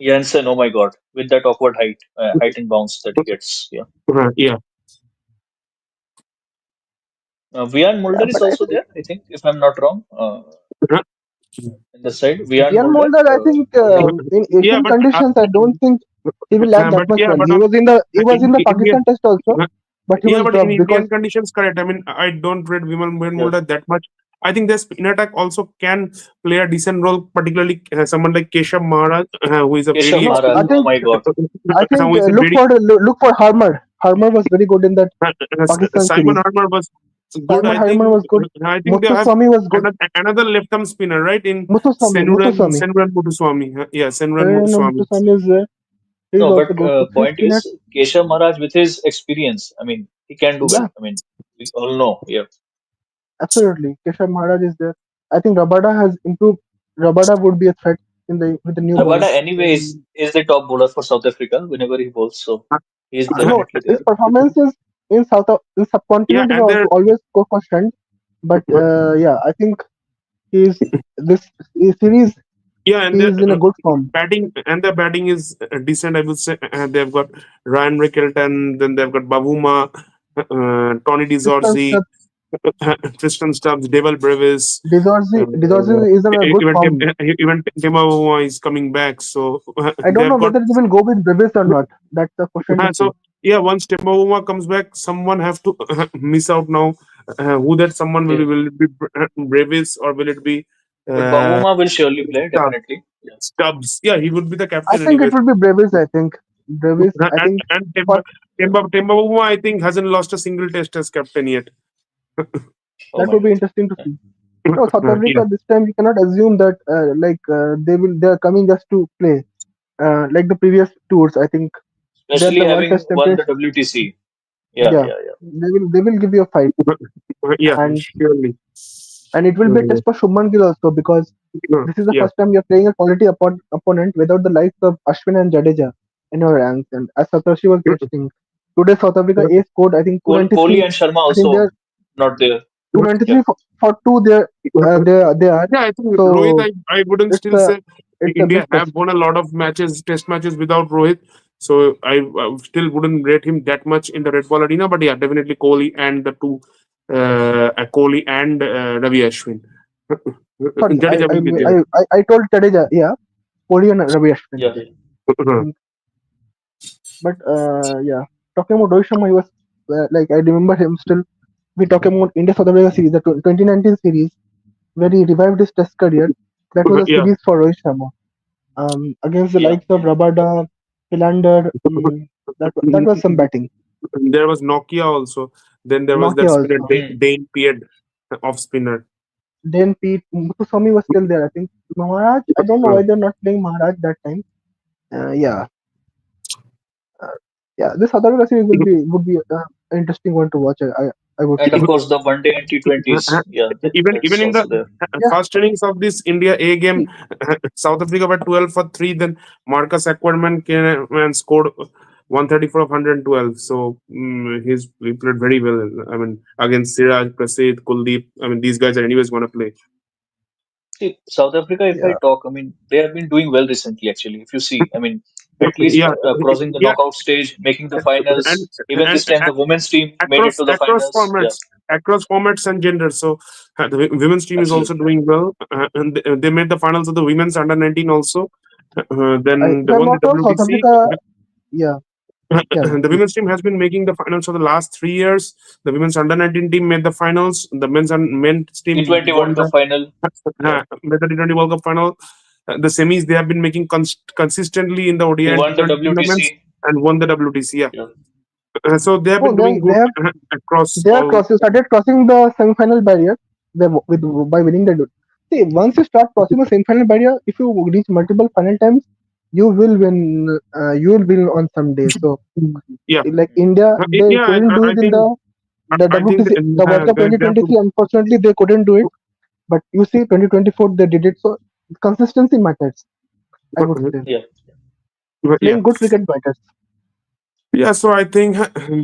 Jansen, oh my God, with that awkward height and bounce that he gets. Yeah. Yeah. Vian Yeah, Mulder is but I also think there, I think, if I'm not wrong. In the side, Vian Ian Mulder. Mulder, I think in Yeah, Asian but conditions, I don't think he will land that much yeah, well. but He on was in the Indian. Pakistan test also, but he Yeah, was but in dropped because Indian conditions, correct. I mean, I don't rate Vimal Yeah. Mulder that much. I think their spin attack also can play a decent role, particularly someone like Keshav Maharaj, who is a Keshav very no, Maharaj, I oh think my God. who is a look very for Harmer. Harmer was very good in that Pakistan Simon series. Harmer was good. Simon I Harmer think was good. they have Muthuswamy was good. another left arm spinner, right? In Muthuswamy. Senuran Mutuswamy. Yeah, Senuran Mutuswamy. Muthuswamy is there. He is No, also but good. So three point spinners. is, Keshav Maharaj with his experience, I mean, he can do well. Yeah, I mean, we all know. Yeah. absolutely. Keshav Maharaj is there. I think Rabada has improved. Rabada would be a threat in the with the new Rabada, ball. anyway, is the top bowler for South Africa whenever he bowls, so he is No, definitely his there. performances in Yeah, subcontinent is and also always co-constant. But yeah, I think he's this series yeah, and he is in a good form. their batting is decent. I would say they've got Ryan Rickelton, then they've got Bavuma, Tony Tristan DiZorzi, Stubbs, Tristan Stubbs, Devil Brevis. Dizorzi is in a good form. Even Tim Bavuma is coming back, so I don't know they've got. whether they will go with Brevis or not. That's the question to see. So yeah, once Tim Bavuma comes back, someone have to miss out now. Who that someone will be? Yeah. Will it be Brevis or will it be But uh, Bavuma will surely play, Stubbs? definitely. Yeah. Stubbs? Yeah, he would be the I captain think it anyway. will be Brevis. I think Brevis. I And think Temba for Temba I think hasn't lost a single test as captain yet. Oh that my would be God. interesting to Yeah. see. No, South Yeah, Africa this time we cannot assume that they are coming just to play like the previous tours. I think they're Especially the World having Test won champions. the WTC. Yeah, Yeah, yeah, yeah. they will give you a fight, yeah, and surely. it will be a Uh, test for Shubman Gill also because this is the yeah, first time you're playing a quality opponent without the likes of Ashwin and Jadeja in your ranks. And as Satoshi was mentioning, today South Africa A scored I think Kohli 293. and Sharma I think they're also not there. Yeah. 293 for two. They are. yeah. I think Rohit. So I wouldn't it's still a say it's a India big have test. won a lot of matches, test matches without Rohit. So I still wouldn't rate him that much in the red ball arena. But yeah, definitely Kohli and the two, Kohli and Ravi Ashwin. Sorry, Jadeja will be there. I told Jadeja, yeah, Kohli and Ravi Ashwin. yeah. I think, but yeah, talking about Rohit Sharma, he was like I remember him still. We talking about India South Africa series, the 2019 series, where he revived his Test career. That was a Yeah. series for Rohit Sharma. Against the Yeah. likes of Rabada, Philander. That was some batting. There was Nokia also. Then there was that Nokia spinner also. Hmm. Dane Peard, off spinner. Then Pete Muthuswamy was still there. I think Maharaj. I don't know why they're not playing Maharaj that time. Yeah, uh, yeah. This South Africa series would be an interesting one to watch. I would And say. of course, the one day and T20s. Yeah, Even that's in the also there. Yeah. first innings of this India A game, See, South Africa were 12 for 3. Then Marcus Acquarman came and scored 134 of 112. So he played very well. I mean, against Siraj, Prasid, Kuldeep. I mean, these guys are anyways going to play. See, South Africa, if I yeah. talk, I mean, they have been doing well recently, actually. If you see, I mean, at least Yeah, crossing the yeah, knockout stage, making the and finals. Even and this time, the women's team made it to the finals. Yeah, across formats and genders. So the women's team is also absolutely. doing well, and they made the finals of the women's under 19 also. Then If they I'm won the not wrong, South WTC. Africa. Yeah. Yeah. Yeah. The Please. women's team has been making the finals for the last 3 years. The women's under 19 team made the finals. The men's team T20 won World Cup the final. Yeah, made the T20 World Cup final. The semis they have been making consistently in the ODI they and won the T20 tournaments WTC. and won the WTC. Yeah. Yeah, So they have Oh, been doing they good have across they are all. started crossing the semi-final barrier with by winning the. See, once you start crossing the semi-final barrier, if you reach multiple final times, you will win. You will win on some day. So, Yeah, like India, they yeah. couldn't do I it in think the WTC, the World Cup they have 2023. Unfortunately, they couldn't do it. But you see, 2024 they did it. So consistency matters. I would say yeah. yeah. playing good cricket matters. Yeah, so I think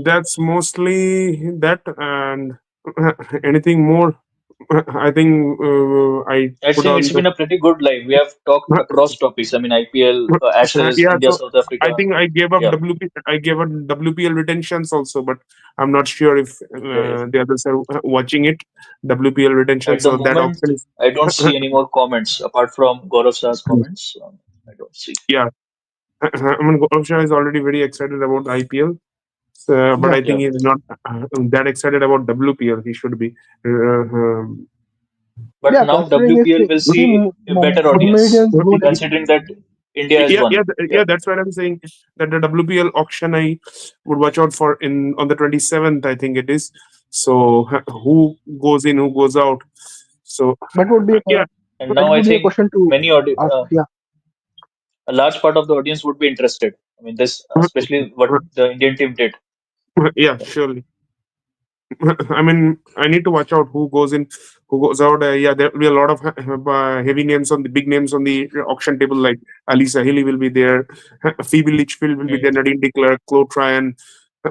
that's mostly that, and anything more. I think I I put think on it's been a pretty good live. We have talked the. across topics. I mean, IPL, Ashes, Yeah, India, so South I Africa. think I gave up Yeah, I gave up WPL retentions also, but I'm not sure if yeah, yeah. the others are watching it. WPL retention, At the so that moment, option is. I don't see any more comments apart from Gaurav Shah's comments. I don't see. Yeah, I mean, Gaurav Shah is already very excited about IPL. So, but Yeah, I Yeah. think he's not that excited about WPL. He should be. But yeah. now Considering his WPL will see see a better audience, Mumbai good. considering that India has Yeah, won. Yeah, yeah. That's what I'm saying. That the WPL auction I would watch out for in on the 27th. I think it is. So who goes in, who goes out. So That would be yeah, and that now I would be a think question to ask. Yeah, a large part of the audience would be interested. I mean, this especially what the Indian team did. yeah, Yeah, surely. I mean, I need to watch out who goes in, who goes out. Yeah, there will be a lot of heavy names on the big names on the auction table, like Alisa Hilly will be there, Phoebe Litchfield will be mm, there, Nadine Declerc, Claude Tryon,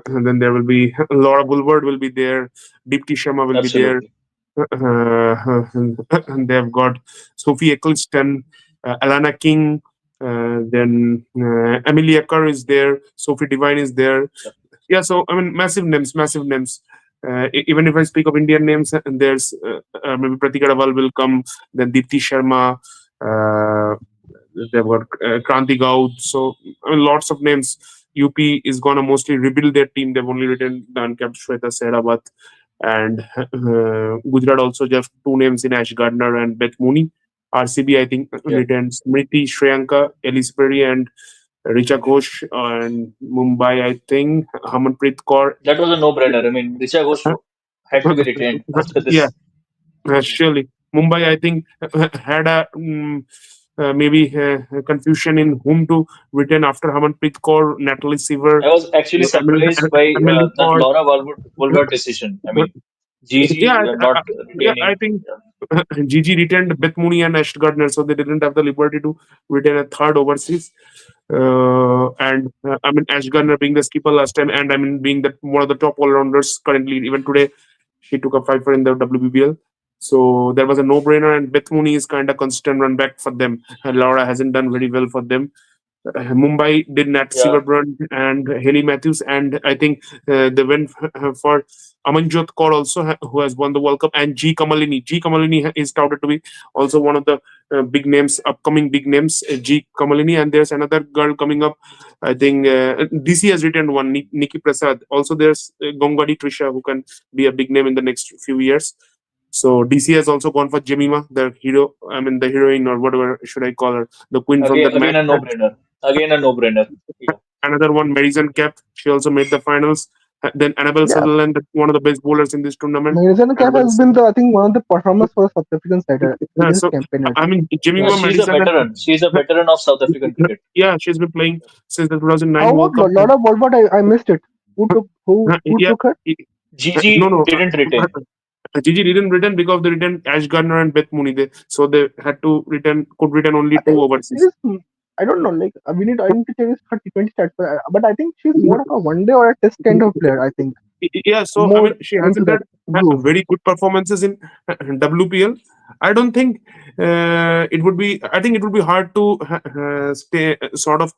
and then there will be Laura Woolward will be there, Deepti Sharma will be there, absolutely. and they've got Sophie Eccleston, Alana King, then Amelia Kerr is there, Sophie Devine is there. Yeah, Yeah, so I mean, massive names, massive names. Even if I speak of Indian names, and there's maybe Pratik Agarwal will come, then Deepti Sharma, uh, they've got Kranti Gaud. So I mean, lots of names. UP is gonna mostly rebuild their team. They've only written the uncapped Shweta Sehrawat, and Gujarat also just two names in Ash Gardner and Beth Mooney. RCB, I think, yeah. written Smriti, Shreyanka, Elise Perry, and Richa Ghosh, and Mumbai, I think, Harmanpreet Kaur. That was a no-brainer. I mean, Richa Ghosh had to be retained after Yeah, this. Yeah. surely. Mumbai, I think, had a maybe confusion in whom to retain after Harmanpreet Kaur, Natalie Seaver, I was actually surprised by Emily that Ford. Laura Woolward decision. I mean, Yeah, Gigi not yeah, I retaining. think Yeah, Gigi retained Beth Mooney and Ash Gardner, so they didn't have the liberty to retain a third overseas. And I mean, Ash Gardner being the skipper last time, and I mean, being the one of the top all rounders currently, even today, he took a fifer in the WBBL. So there was a no-brainer, and Beth Mooney is kind of constant run back for them. Laura hasn't done very well for them. Mumbai did Nat yeah, Silverbrand and Haley Matthews, and I think they went for Amanjot Kaur also who has won the World Cup, and G Kamalini. G Kamalini is touted to be also one of the big names, upcoming big names. G Kamalini, and there's another girl coming up. I think DC has written one, Nikki Prasad. Also, there's Gongadi Trisha, who can be a big name in the next few years. So DC has also gone for Jemima, the hero. I mean, the heroine, or whatever should I call her, the queen from that Again match. a no-brainer. Again a no-brainer. Yeah. Another one, Madison Cap. She also made the finals. Then Annabelle Yeah, Sutherland, one of the best bowlers in this tournament. Madison And Cap then, has been the I think one of the performers for South African side yeah, during his so campaign. I I think. mean, Yeah, Jemima she's a Madison, and veteran. She's a veteran of South African cricket. yeah, she's been playing since the How 2009 about World Cup. Lord of Wolbert? I missed it. Who Yeah, took her? no, Gigi no. didn't retain. Gigi didn't return because they returned Ash Gardner and Beth Mooney. So they had to return, could return only I two think overseas. she's. I don't know. Like I need to check his her T20 stats, but I think she's more of a one day or a test kind of player. I think Yeah, so I more mean, she into hasn't that had groove. very good performances in WPL. I don't think it would be. I think it would be hard to stay sort of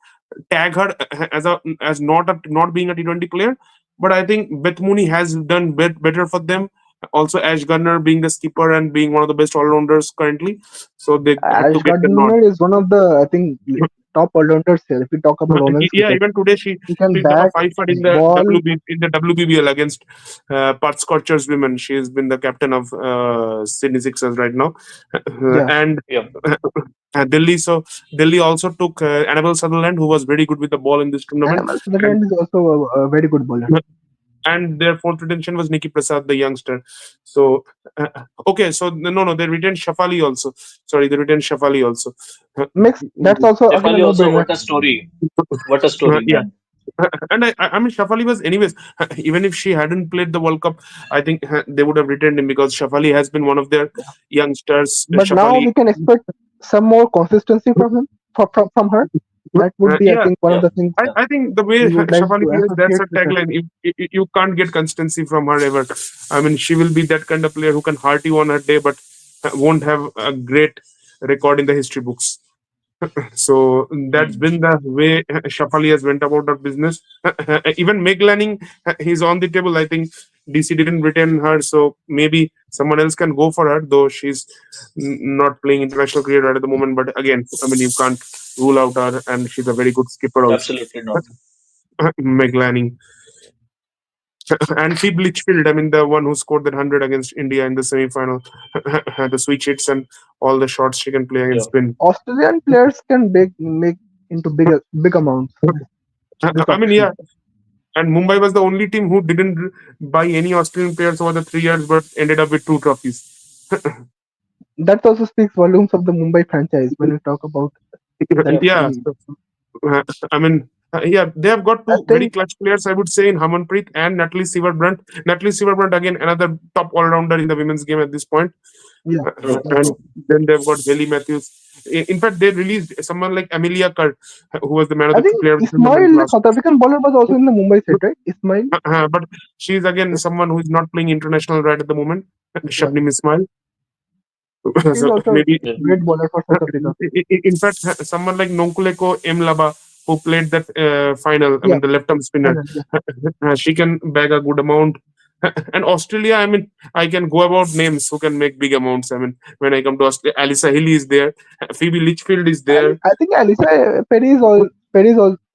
tag her as not being a T20 player. But I think Beth Mooney has done better for them. Also, Ash Gunner being the skipper and being one of the best all rounders currently, so they had to Ash get the nod. Gardner is one of the I think top all-rounders here. If we talk about women's Yeah, cricket, even today she he can picked up a bat, five in the ball, WBBL against Perth Scorchers women. She has been the captain of Sydney Sixers right now, yeah. and Yeah. Delhi. So Delhi also took Annabelle Sutherland, who was very good with the ball in this tournament, Animal and Sutherland is also a very good bowler. their fourth retention was Nikki Prasad, the youngster. So okay, so no, they retained Shafali also. Sorry, they retained Shafali also. Mixed. That's also again a Shefali also, no-brainer. what a story. What a story, Yeah. man. And I mean, Shafali was, anyways, even if she hadn't played the World Cup, I think they would have retained him because Shafali has been one of their youngsters. But now Shafali, we can expect some more consistency from him, from her. That would be, I yeah, think, one of Yeah. the things Yeah. I think the way we would like Shafali to plays, that's associate a with her. tagline. You can't get consistency from her ever. I mean, she will be that kind of player who can heart you on her day, but won't have a great record in the history books. So that's Hmm. been the way Shafali has went about her business. Even Meg Lanning, he's on the table. I think DC didn't retain her, so maybe someone else can go for her, though she's not playing international cricket right at the moment. But again, I mean, you can't rule out her, and she's a very good skipper also. Absolutely not. Meg Lanning. And Phoebe Litchfield, I mean, the one who scored that 100 against India in the semi final, the switch hits and all the shots she can play Yeah. against spin. Australian players can make into big amounts this I mean, offseason. yeah, and Mumbai was the only team who didn't buy any Australian players over the 3 years, but ended up with two trophies. That also speaks volumes of the Mumbai franchise when we talk about that Yeah. Yeah, team. so, I mean, yeah, they have got I two very think clutch players, I would say, in Harmanpreet and Natalie Siever-Brunt. Natalie Siever-Brunt, again, another top all-rounder in the women's game at this point. yeah, True. And True. then they've got Haley Matthews. In fact, they released someone like Amelia Kerr, who was the man of I the think player of the tournament Ismail, last. South African bowler, was also in the Mumbai side, right? Ismail, But she's again someone who is not playing international right at the moment. yeah, Shabnim Ismail. she's So also maybe Yeah. a great bowler for South Africa. In fact, someone like Nonkuleko Mlaba, who played that final, I Yeah, mean, the left arm spinner, final, yeah. she can bag a good amount. And Australia, I mean, I can go about names who can make big amounts. I mean, when I come to Australia, Alisa Hilly is there, Phoebe Litchfield is there. I think Alisa Perry is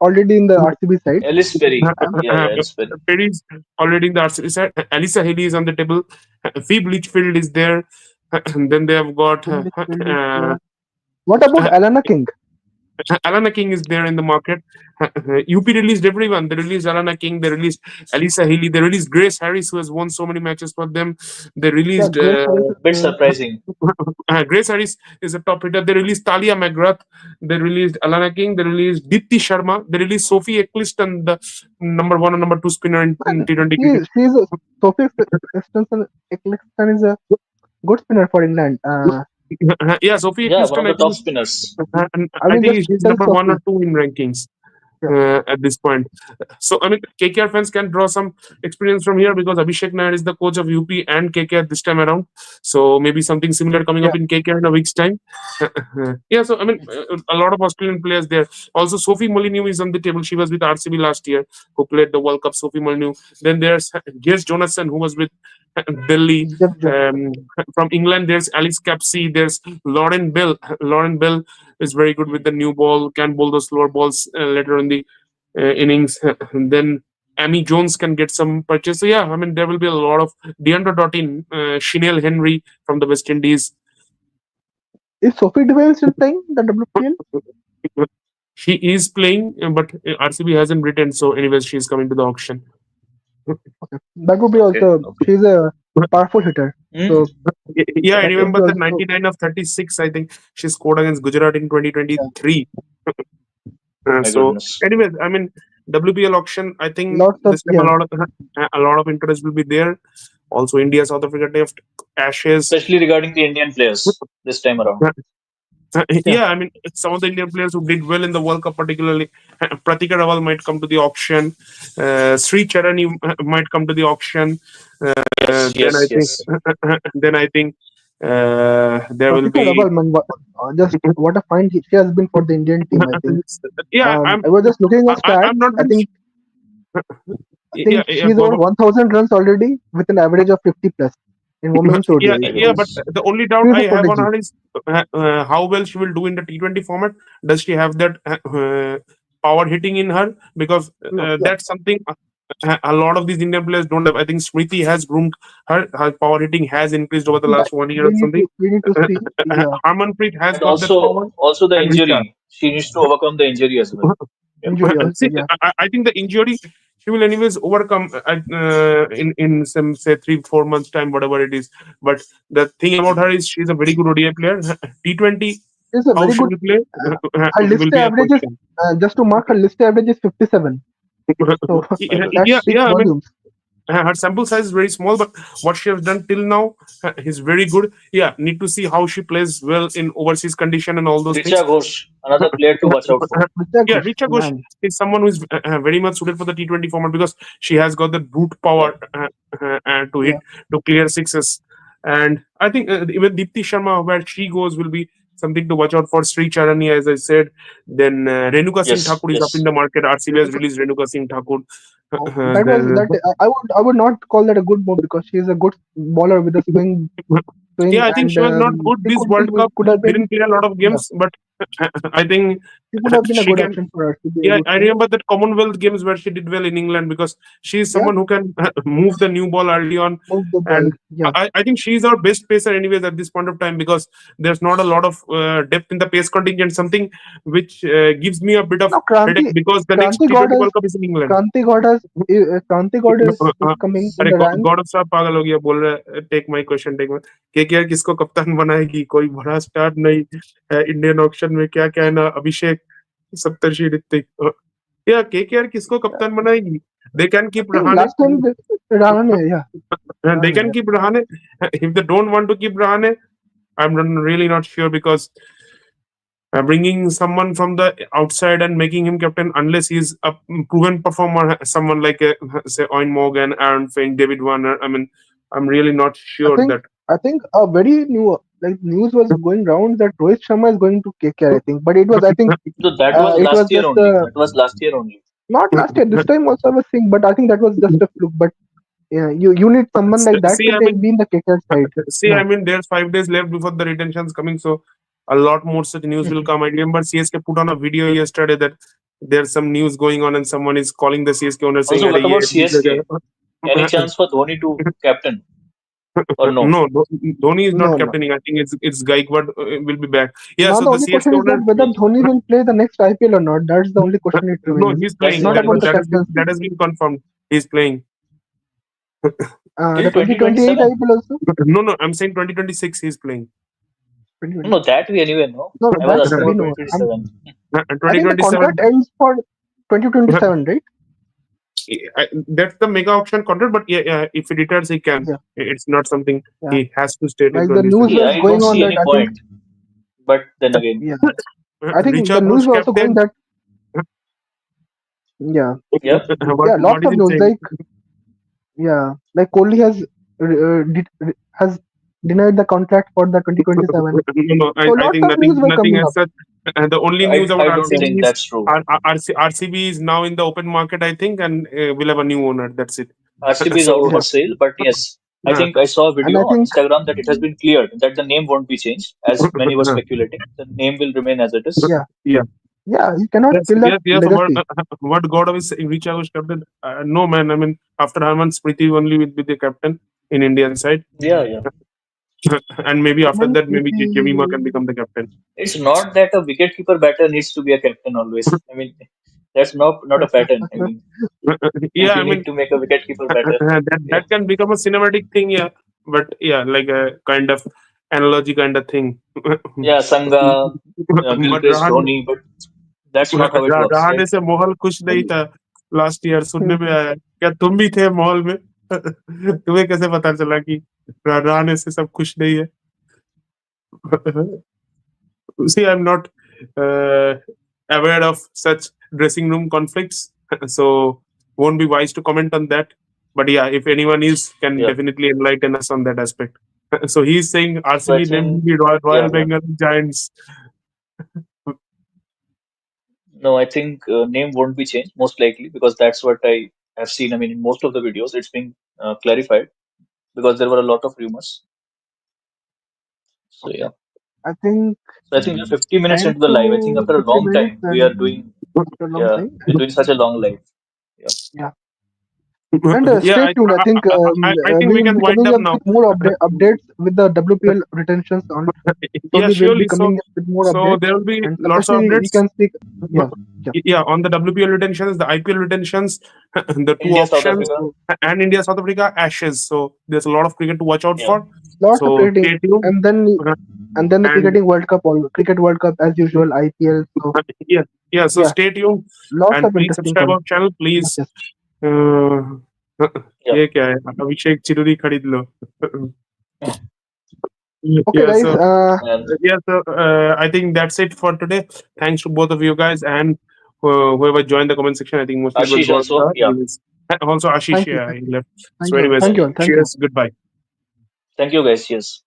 already in the RCB side. Ellis Perry. Yeah, yeah, Ellis Perry. Perry's already in the RCB side. Alisa Haley is on the table. Phoebe Litchfield is there. And then they have got Litchfield is there. What about Alana King? Alana King is there in the market. UP released everyone. They released Alana King. They released Alisa Healy. They released Grace Harris, who has won so many matches for them. They Yeah, released Grace Harris is Bit there. surprising. Grace Harris is a top hitter. They released Talia McGrath. They released Alana King. They released Dipti Sharma. They released Sophie Eccleston, the number one and number two spinner in Man, T20 cricket. she's a Sophie Eccleston is a good spinner for England. Yeah, Sophie Yeah, one Eccleston, of I the top think, spinners. and I I will think just she's tell number one or Sophie. two in rankings. yeah. at this point. So I mean, KKR fans can draw some experience from here because Abhishek Nair is the coach of UP and KKR this time around. So maybe something similar coming Yeah. up in KKR in a week's time. Yeah, so I mean, a lot of Australian players there. Also, Sophie Molyneux is on the table. She was with RCB last year, who played the World Cup. Sophie Molyneux. Then there's Jess Jonasson, who was with Delhi. Jeff Jones. From England, there's Alice Capsey. There's Lauren Bell. Lauren Bell is very good with Hmm. the new ball. Can bowl those slower balls later in the innings. And then Amy Jones can get some purchase. So yeah, I mean there will be a lot of Deandra Dottin, Chanel Henry from the West Indies. Is Sophie Deville still playing the WPL? She is playing, but RCB hasn't written. So anyways, she is coming to the auction. Okay, that would be Okay, also. okay. She's a powerful hitter, Hmm. so Yeah, I Yeah, that yeah. would remember be the also. 99 of 36. I think she scored against Gujarat in Yeah, 2023. My So, goodness. anyways, I mean WPL auction. I think lots of this time yeah. a lot of interest will be there. Also, India South Africa test, Ashes. Especially regarding the Indian players this time around. Yeah. Yeah, I mean some of the Indian players who did well in the World Cup, particularly Pratika Rawal might come to the auction. Sri Charani might come to the auction. Yes, Then I yes, think yes. then I think there will Pratika be. Rawal, man, just what a find she has been for the Indian team. I think. Yeah, I was just looking at I'm stats. not very. I Yeah, think yeah, she's over 1,000 runs already with an average of 50 plus in women's yeah, ODI. My yeah, So but goodness. the only doubt she's I a have on prodigy. her is how well she will do in the T20 format. Does she have that power hitting in her? Because No, yeah, that's something a lot of these Indian players don't have. I think Smriti has groomed her. Her power hitting has increased over the that last 1 year or something. we need to see. Yeah, Harmanpreet has And got that power, also the and Richa. injury. She needs to overcome the injury as well. Yep. injury also. See, Yeah, I think the injury she will anyways overcome in some say 3 4 months time, whatever it is. But the thing about her is she's a very good ODI player. T20, she's a how very she good. will play Her list will be a average is question. just to mark, her list average is 57. So My that Yeah, goodness. speaks yeah. I mean, volumes. her sample size is very small, but what she has done till now is very good. Yeah, need to see how she plays well in overseas condition and all those Richa things. Ghosh, another player to watch out for. Mr. Yeah, Ghosh, Richa Ghosh man, is someone who is very much suited for the T20 format because she has got the brute Yeah. power to hit yeah, to clear sixes. And I think even Deepti Sharma, where she goes, will be something to watch out for. Sri Charani, as I said. Then Renuka Singh Yes, Thakur is up in yes. the market. RCB has Renuka, released Renuka Singh Thakur. that was Then, that. I would not call that a good move because she is a good bowler with a swing, yeah, I think and she was not good she this World Cup. could have been. Didn't play a lot of Yeah, games, but I think she could have been a she good can. option for us to be a Yeah, good I player. remember that Commonwealth Games where she did well in England because she is Yeah, someone who can move the new ball early on, move the ball. and Yeah. I think she is our best pacer anyways at this point of time because there's not a lot of depth in the pace contingent. Something which gives me a bit of Now headache because the next Kranti T20 God World is Cup is in England. Kranti God has Kranti God is coming in अरे the ranks. गौरव साहब पागल हो गया बोल रहे take my question take my KKR किसको कप्तान बनाएगी कोई बड़ा स्टार नहीं है इंडियन ऑक्शन में क्या कहना अभिषेक सप्तर्षि ऋतिक या केकेआर किसको कप्तान बनाएगी they can I keep think Rahane last time Rahane, yeah, they Rahane, can yeah. keep Rahane if they don't want to keep Rahane I'm really not sure because bringing someone from the outside and making him captain unless he's a proven performer someone like say Owen Morgan Aaron Finch David Warner I mean I'm really not I sure think that I think a very new like news was going round that Rohit Sharma is going to KKR. I think, but it was I think So that was it was last year just only. That was last year only. not last year. This time also I was saying, but I think that was just a fluke. But yeah, you need someone like that see to I take mean be in the KKR side. I No, mean there's 5 days left before the retention's coming so a lot more such news will come I remember CSK put on a video yesterday that there's some news going on and someone is calling the CSK owner saying Also, अरे what ये about admit CSK? Any जगह chance for Dhoni to captain or no? No, Dhoni is not no, no. captaining. I think it's Gaikwad will be back. Yeah, Now so the the only CSK question is that owner, whether Dhoni will play the next IPL or not. That's the only question it no, remains. he's That's playing. Not the about the question. captaincy. That has been confirmed. He's playing. The Till 2028 2027? IPL also. No, no, I'm saying 2026. He's playing. 2020. No, that we anyway know. No, I that was asking we about know. twenty-twenty-seven. I think the contract 2027. ends for 2027, right? That's the mega auction contract. But yeah, yeah, if he retires, he can. Yeah, It's not something yeah. he has to stay till Like the news 2027. See, was I going don't on see that any I think, point. But then again, yeah, I think the Richard news Bush was also going captain. that Yeah, Yeah, yeah, What lots is of it news saying? like, yeah, like Kohli has denied the contract for the 2027. No, no, So I lots think of news were nothing coming as up. such. The only news about I don't RCB think is that's true. RCB is now in the open market, I think, and we'll have a new owner. That's it. RCB is out So, for Yeah, sale, but yes, I uh, think I saw a and video I on think, Instagram that it has been cleared, that the name won't be changed, as many were speculating. The name will remain as it is. yeah, yeah, yeah, you cannot yes, kill that yes, yes. legacy. What God is saying, which I was captain. No, man. I mean, after Harman, Smriti only will be the captain in Indian side, Yeah, yeah. and maybe after Women's that, maybe Jemima can Smriti, become the captain. It's not that a wicketkeeper batter needs to be a captain always. I mean, that's not a pattern. I mean, Yeah, I you mean, need to make a wicketkeeper batter. that Yeah, can become a cinematic thing, yeah. But yeah, like a kind of analogy kind of thing. yeah, Sangha, But Gilchrist, Dhoni, but that's not how it works, right? Rahane से माहौल खुश नहीं था last year सुनने में आया क्या तुम भी थे माहौल में तुम्हें कैसे पता चला कि रहाणे से सब खुश नहीं है See, I'm not uh, aware of such dressing room conflicts, so won't be wise to comment on that. But yeah, if anyone is, can Yeah. definitely enlighten us on that aspect. So he's saying So I RCB named think, the yeah, Royal yeah. Bengal Giants. No, I think name won't be changed most likely because that's what I have seen. I mean, in most of the videos, it's being clarified because there were a lot of rumors. So okay. yeah. I think So I think we're 50 minutes 10 into the live. I think to after a 50 long minutes, time we are and doing, after a long yeah, time, we're and doing such a long live. Yeah. yeah. And Yeah, stay tuned. I think I think we we will can be wind coming up up now. with more updates with the WPL retentions on. Yeah, Surely we'll be surely. coming up with more So updates, there will be and lots of especially we updates. can speak. Yeah, yeah. Yeah, on the WPL retentions, the IPL retentions, the two India, South auctions, Africa. and India South Africa Ashes. So there's a lot of cricket to watch out Yeah. for. Lots of So cricketing, stay tuned. and then the And cricketing World Cup, all cricket World Cup as usual, IPL. So yeah, yeah. So yeah, stay tuned lots and of please interesting subscribe our channel, please. matches. Uh, Yeah. ये क्या है अभिषेक चिरुरी खरीद लो Okay, yeah guys. so And yeah so I think that's it for today. Thanks to both of you guys and whoever joined the comment section. I think mostly it was Ashish also. Gaurav. Yeah. Also Ashish, Thank you, yeah, he left. thank So you, anyways, Thank thank you, you. all, thank you. cheers, goodbye. Thank you, guys. Yes.